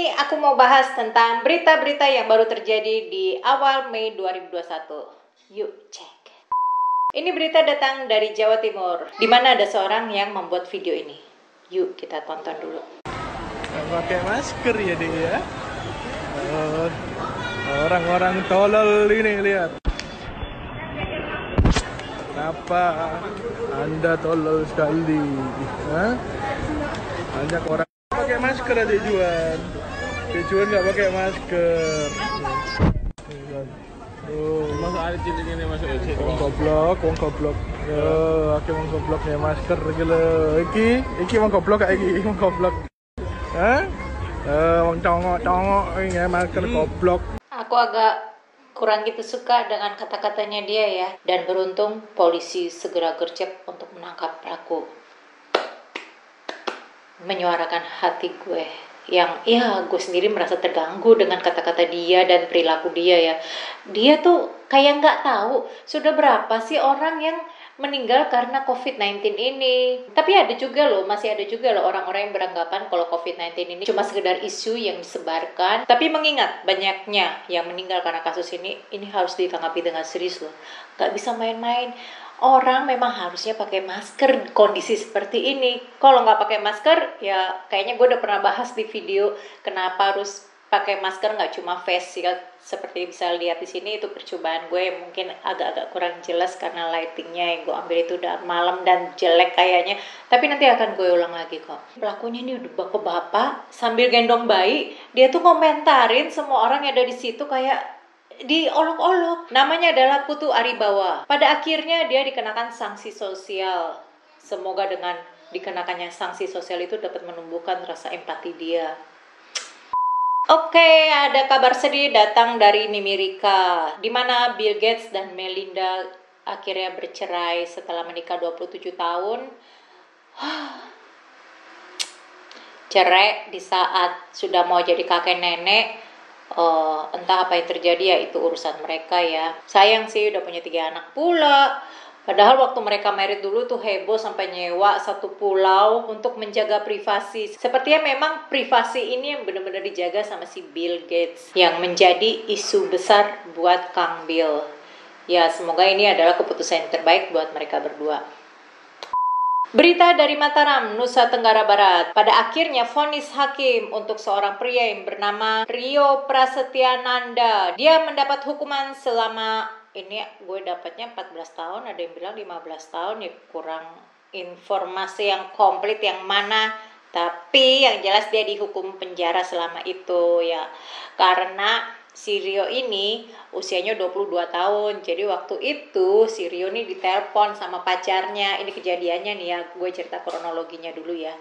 ini aku mau bahas tentang berita-berita yang baru terjadi di awal Mei 2021. Yuk cek. Ini berita datang dari Jawa Timur, di mana ada seorang yang membuat video ini. Yuk kita tonton dulu. Pakai masker ya dia. Orang-orang tolol ini lihat. Kenapa Anda tolol sekali? Hah? Banyak orang pakai masker adik Juan. Adik Juan nggak pakai masker. Masuk ada cilik ini masuk ya. Wong goblok. Yo, aki wong goblok ya masker iki lho. Iki wong goblok kayak iki, wong goblok. Hah? Wong congok ini masker goblok. Aku agak kurang gitu suka dengan kata-katanya dia ya. Dan beruntung polisi segera gercep untuk menangkap pelaku. Menyuarakan hati gue yang gue sendiri merasa terganggu dengan kata-kata dia dan perilaku dia ya. Dia tuh kayak nggak tahu sudah berapa sih orang yang meninggal karena COVID-19 ini. Tapi masih ada juga loh orang-orang yang beranggapan kalau COVID-19 ini cuma sekedar isu yang disebarkan. Tapi mengingat banyaknya yang meninggal karena kasus ini harus ditanggapi dengan serius loh. Nggak bisa main-main. Orang memang harusnya pakai masker kondisi seperti ini. Kalau nggak pakai masker, ya kayaknya gue udah pernah bahas di video kenapa harus pakai masker, nggak cuma face shield. Seperti bisa lihat di sini itu percobaan gue mungkin agak-agak kurang jelas karena lightingnya yang gue ambil itu udah malam dan jelek kayaknya. Tapi nanti akan gue ulang lagi kok. Pelakunya ini udah bapak-bapak sambil gendong bayi, dia tuh komentarin semua orang yang ada di situ kayak diolok-olok. Namanya adalah Putu Aribawa. Pada akhirnya dia dikenakan sanksi sosial. Semoga dengan dikenakannya sanksi sosial itu dapat menumbuhkan rasa empati dia. Oke, ada kabar sedih datang dari Mimirica, di mana Bill Gates dan Melinda akhirnya bercerai setelah menikah 27 tahun. Cerai di saat sudah mau jadi kakek nenek. Entah apa yang terjadi ya itu urusan mereka ya. Sayang sih udah punya 3 anak pula. Padahal waktu mereka married dulu tuh heboh sampai nyewa satu pulau untuk menjaga privasi. Sepertinya memang privasi ini yang benar-benar dijaga sama si Bill Gates, yang menjadi isu besar buat Kang Bill. Ya semoga ini adalah keputusan yang terbaik buat mereka berdua. Berita dari Mataram, Nusa Tenggara Barat. Pada akhirnya vonis hakim untuk seorang pria yang bernama Rio Prasetyananda. Dia mendapat hukuman selama, ini gue dapatnya 14 tahun, ada yang bilang 15 tahun, ya kurang informasi yang komplit yang mana. Tapi yang jelas dia dihukum penjara selama itu ya. Karena si Rio ini usianya 22 tahun. Jadi waktu itu si Rio ini ditelepon sama pacarnya. Ini kejadiannya nih ya, gue cerita kronologinya dulu ya.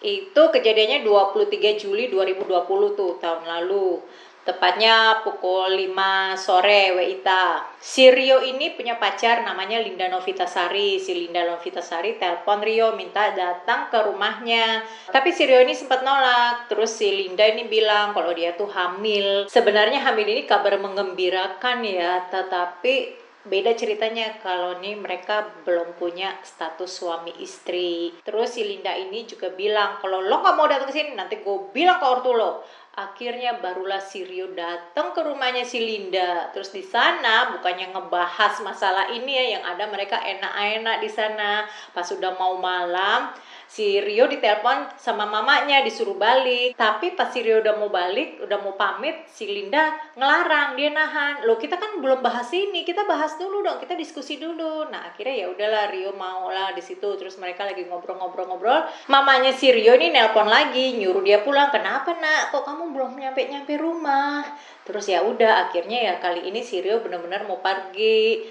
Itu kejadiannya 23 Juli 2020 tuh, tahun lalu. Tepatnya pukul 5 sore WITA. Si Rio ini punya pacar namanya Linda Novitasari. Si Linda Novitasari telepon Rio minta datang ke rumahnya. Tapi si Rio ini sempat nolak. Terus si Linda ini bilang kalau dia tuh hamil. Sebenarnya hamil ini kabar menggembirakan ya, tetapi beda ceritanya kalau nih mereka belum punya status suami istri. Terus si Linda ini juga bilang kalau lo nggak mau datang ke sini nanti gue bilang ke ortu lo. Akhirnya barulah si Rio datang ke rumahnya si Linda. Terus di sana bukannya ngebahas masalah ini ya, yang ada mereka enak-enak di sana. Pas sudah mau malam, si Rio ditelepon sama mamanya disuruh balik. Tapi pas si Rio udah mau balik, udah mau pamit, si Linda ngelarang, dia nahan. Loh, kita kan belum bahas ini, kita bahas dulu dong, kita diskusi dulu. Nah, akhirnya ya udahlah Rio mau lah di situ. Terus mereka lagi ngobrol-ngobrol. Mamanya si Rio ini nelpon lagi, nyuruh dia pulang. Kenapa, Nak? Kok kamu belum nyampe rumah? Terus ya udah, akhirnya ya kali ini si Rio benar-benar mau pergi.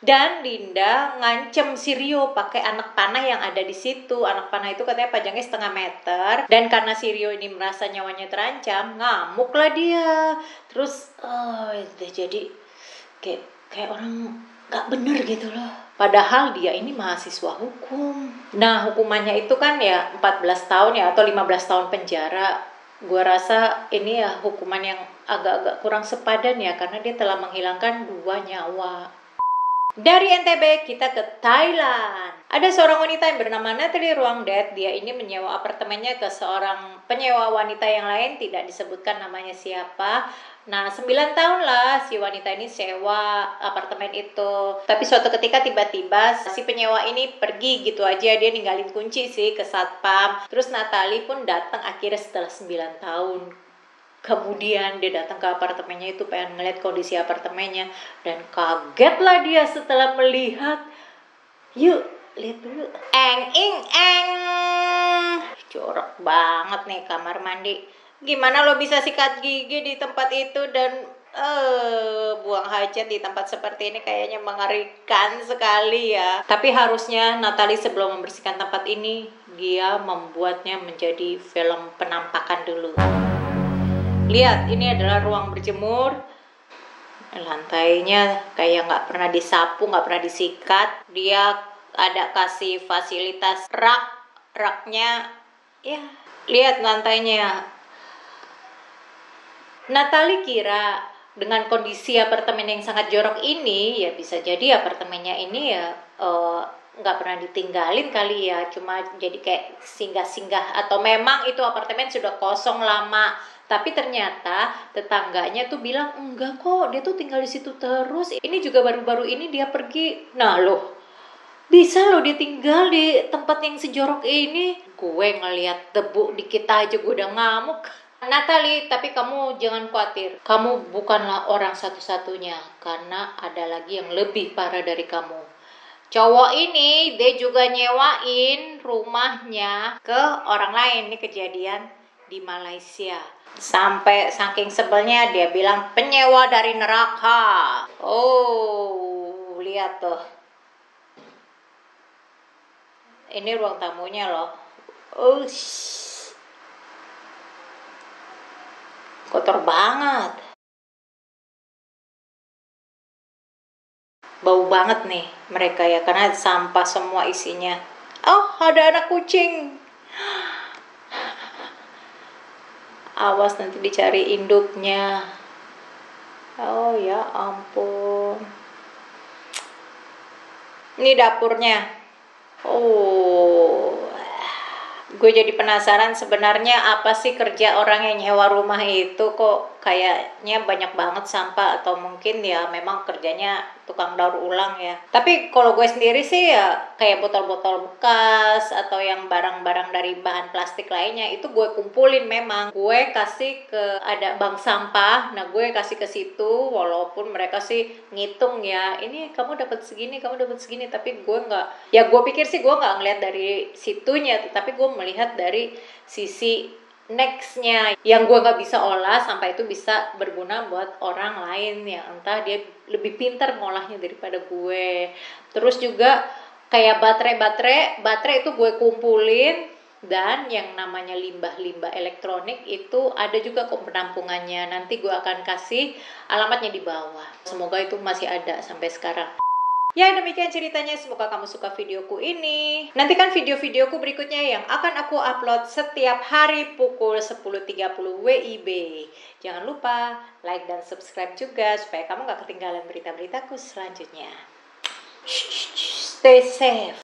Dan Linda ngancem si Rio pakai anak panah yang ada di situ. Anak panah itu katanya panjangnya 1,5 meter. Dan karena si Rio ini merasa nyawanya terancam, ngamuk lah dia. Terus udah jadi kayak orang gak bener gitu loh. Padahal dia ini mahasiswa hukum. Nah hukumannya itu kan ya 14 tahun ya atau 15 tahun penjara. Gua rasa ini ya hukuman yang agak-agak kurang sepadan ya, karena dia telah menghilangkan 2 nyawa. Dari NTB kita ke Thailand. Ada seorang wanita yang bernama Natalie Ruangdet. Dia ini menyewa apartemennya ke seorang penyewa wanita yang lain, tidak disebutkan namanya siapa. Nah, 9 tahun lah si wanita ini sewa apartemen itu. Tapi suatu ketika tiba-tiba si penyewa ini pergi gitu aja. Dia ninggalin kunci sih ke satpam. Terus Natalie pun datang akhirnya setelah 9 tahun. Kemudian dia datang ke apartemennya itu, pengen ngeliat kondisi apartemennya, dan kagetlah dia setelah melihat. Yuk lihat dulu. Eng, jorok banget nih kamar mandi. Gimana lo bisa sikat gigi di tempat itu dan buang hajat di tempat seperti ini? Kayaknya mengerikan sekali ya. Tapi harusnya Natalie sebelum membersihkan tempat ini, dia membuatnya menjadi film penampakan dulu. Lihat, ini adalah ruang berjemur. Lantainya kayak nggak pernah disapu, nggak pernah disikat. Dia ada kasih fasilitas raknya. Ya, lihat lantainya. Natalie kira dengan kondisi apartemen yang sangat jorok ini, ya bisa jadi apartemennya ini ya nggak pernah ditinggalin kali ya, cuma jadi kayak singgah-singgah, atau memang itu apartemen sudah kosong lama. Tapi ternyata tetangganya tuh bilang enggak kok, dia tuh tinggal di situ terus. Ini juga baru-baru ini dia pergi. Nah loh, bisa loh dia tinggal di tempat yang sejorok ini. Gue ngeliat debu dikit aja gue udah ngamuk. Natalie, tapi kamu jangan khawatir. Kamu bukanlah orang satu-satunya, karena ada lagi yang lebih parah dari kamu. Cowok ini dia juga nyewain rumahnya ke orang lain. Ini kejadian di Malaysia. Sampai saking sebelnya dia bilang penyewa dari neraka. Oh, lihat tuh. Ini ruang tamunya loh. Kotor banget. Bau banget nih mereka ya, karena sampah semua isinya. Oh, ada anak kucing. Awas nanti dicari induknya. Oh ya ampun. Ini dapurnya. Oh, gue jadi penasaran sebenarnya apa sih kerja orang yang nyewa rumah itu, kok kayaknya banyak banget sampah, atau mungkin ya memang kerjanya tukang daur ulang ya. Tapi kalau gue sendiri sih ya kayak botol-botol bekas atau yang barang-barang dari bahan plastik lainnya itu gue kumpulin, memang gue kasih ke ada bank sampah. Nah gue kasih ke situ, walaupun mereka sih ngitung ya, ini kamu dapat segini, kamu dapat segini, tapi gue nggak, ya gue pikir sih gue nggak ngeliat dari situnya, tapi gue melihat dari sisi nextnya yang gue nggak bisa olah sampai itu bisa berguna buat orang lain yang entah dia lebih pintar ngolahnya daripada gue. Terus juga kayak baterai itu gue kumpulin, dan yang namanya limbah-limbah elektronik itu ada juga kok penampungannya. Nanti gue akan kasih alamatnya di bawah. Semoga itu masih ada sampai sekarang. Ya, demikian ceritanya. Semoga kamu suka videoku ini. Nantikan video-videoku berikutnya yang akan aku upload setiap hari pukul 10.30 WIB. Jangan lupa like dan subscribe juga supaya kamu gak ketinggalan berita-beritaku selanjutnya. Stay safe.